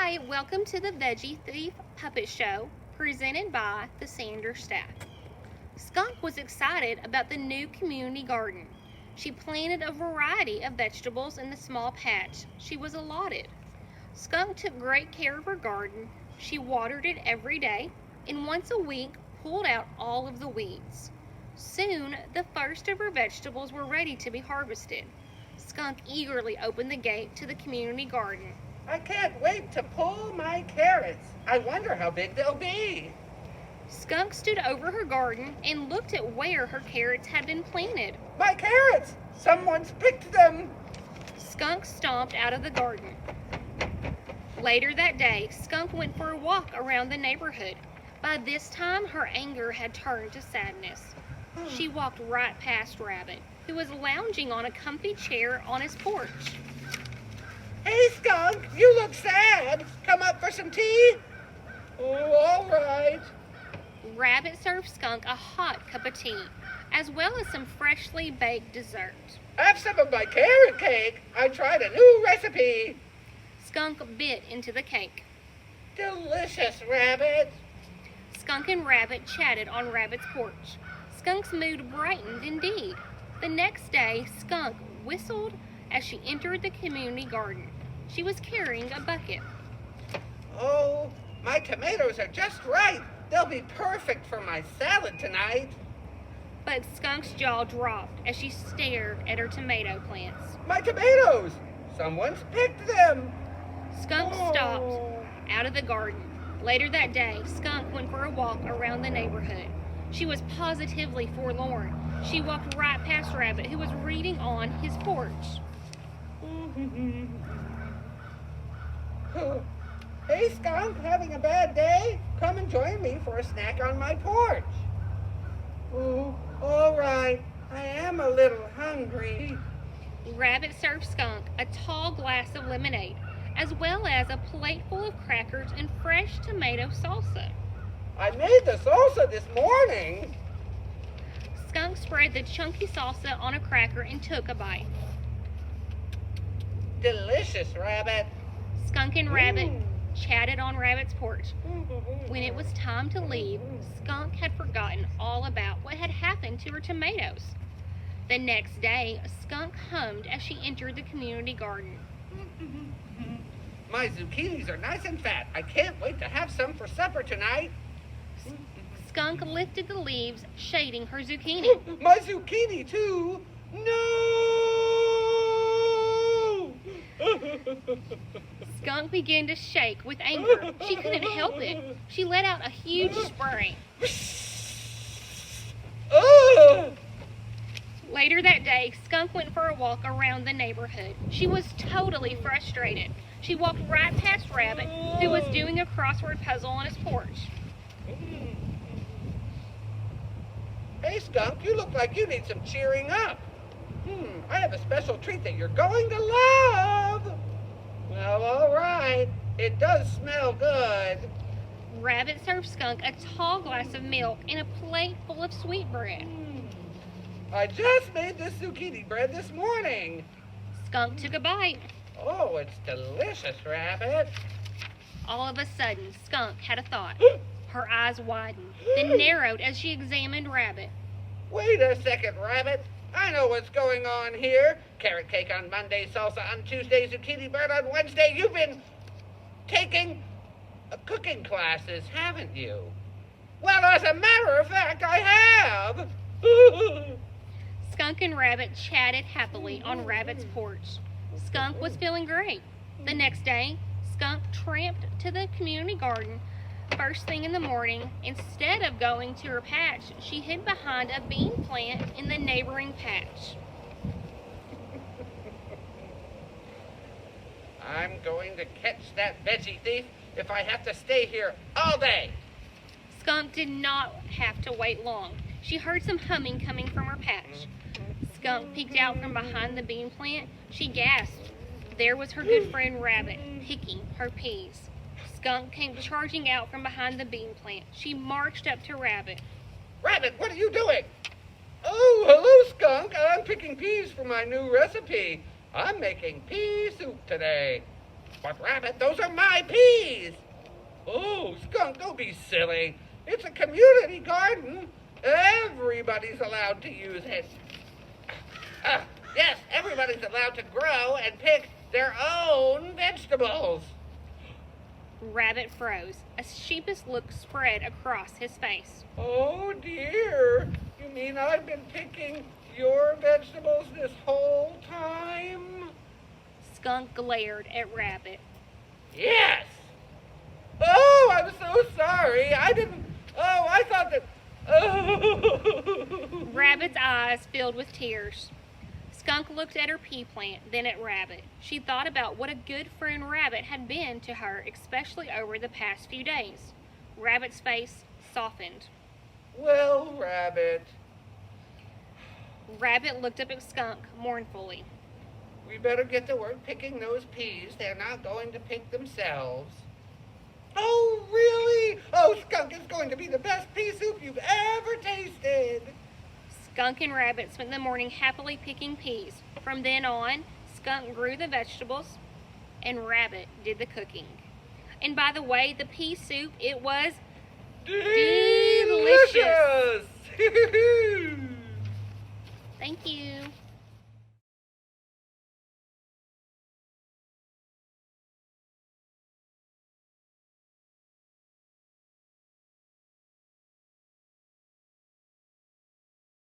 Hi, welcome to the Veggie Thief Puppet Show, presented by the Sanders staff. Skunk was excited about the new community garden. She planted a variety of vegetables in the small patch she was allotted. Skunk took great care of her garden. She watered it every day and once a week pulled out all of the weeds. Soon, the first of her vegetables were ready to be harvested. Skunk eagerly opened the gate to the community garden. I can't wait to pull my carrots. I wonder how big they'll be. Skunk stood over her garden and looked at where her carrots had been planted. My carrots! Someone's picked them. Skunk stomped out of the garden. Later that day, Skunk went for a walk around the neighborhood. By this time, her anger had turned to sadness. She walked right past Rabbit, who was lounging on a comfy chair on his porch. Hey, Skunk, you look sad. Come up for some tea? Oh, all right. Rabbit served Skunk a hot cup of tea, as well as some freshly baked dessert. Have some of my carrot cake. I tried a new recipe. Skunk bit into the cake. Delicious, Rabbit. Skunk and Rabbit chatted on Rabbit's porch. Skunk's mood brightened indeed. The next day, Skunk whistled as she entered the community garden. She was carrying a bucket. Oh, my tomatoes are just right. They'll be perfect for my salad tonight. But Skunk's jaw dropped as she stared at her tomato plants. My tomatoes! Someone's picked them. Skunk stopped out of the garden. Later that day, Skunk went for a walk around the neighborhood. She was positively forlorn. She walked right past Rabbit, who was reading on his porch. Hey, Skunk, having a bad day? Come and join me for a snack on my porch. Oh, all right. I am a little hungry. Rabbit served Skunk a tall glass of lemonade, as well as a plate full of crackers and fresh tomato salsa. I made the salsa this morning. Skunk spread the chunky salsa on a cracker and took a bite. Delicious, Rabbit. Skunk and Rabbit chatted on Rabbit's porch. When it was time to leave, Skunk had forgotten all about what had happened to her tomatoes. The next day, Skunk hummed as she entered the community garden. My zucchinis are nice and fat. I can't wait to have some for supper tonight. Skunk lifted the leaves, shading her zucchini. My zucchini, too. No! Skunk began to shake with anger. She couldn't help it. She let out a huge spray. Later that day, Skunk went for a walk around the neighborhood. She was totally frustrated. She walked right past Rabbit, who was doing a crossword puzzle on his porch. Hey, Skunk, you look like you need some cheering up. I have a special treat that you're going to love. Well, all right. It does smell good. Rabbit served Skunk a tall glass of milk and a plate full of sweetbread. I just made this zucchini bread this morning. Skunk took a bite. Oh, it's delicious, Rabbit. All of a sudden, Skunk had a thought. Her eyes widened, then narrowed as she examined Rabbit. Wait a second, Rabbit. I know what's going on here. Carrot cake on Monday, salsa on Tuesday, zucchini bread on Wednesday. You've been taking cooking classes, haven't you? Well, as a matter of fact, I have. Skunk and Rabbit chatted happily on Rabbit's porch. Skunk was feeling great. The next day, Skunk tramped to the community garden. First thing in the morning, instead of going to her patch, she hid behind a bean plant in the neighboring patch. I'm going to catch that veggie thief if I have to stay here all day. Skunk did not have to wait long. She heard some humming coming from her patch. Skunk peeked out from behind the bean plant. She gasped. There was her good friend Rabbit, picking her peas. Skunk came charging out from behind the bean plant. She marched up to Rabbit. Rabbit, what are you doing? Oh, hello, Skunk. I'm picking peas for my new recipe. I'm making pea soup today. But Rabbit, those are my peas. Oh, Skunk, don't be silly. It's a community garden. Everybody's allowed to use it. Yes, everybody's allowed to grow and pick their own vegetables. Rabbit froze. A sheepish look spread across his face. Oh dear, you mean I've been picking your vegetables this whole time? Skunk glared at Rabbit. Yes. Oh, I'm so sorry. I thought that. Oh. Rabbit's eyes filled with tears. Skunk looked at her pea plant, then at Rabbit. She thought about what a good friend Rabbit had been to her, especially over the past few days. Rabbit's face softened. Well, Rabbit, Rabbit looked up at Skunk mournfully. we better get to work picking those peas. They're not going to pick themselves. Oh, really? Oh, Skunk is going to be the best pea soup you've ever tasted. Skunk and Rabbit spent the morning happily picking peas. From then on, Skunk grew the vegetables and Rabbit did the cooking. And by the way, the pea soup, it was delicious. Delicious. Thank you.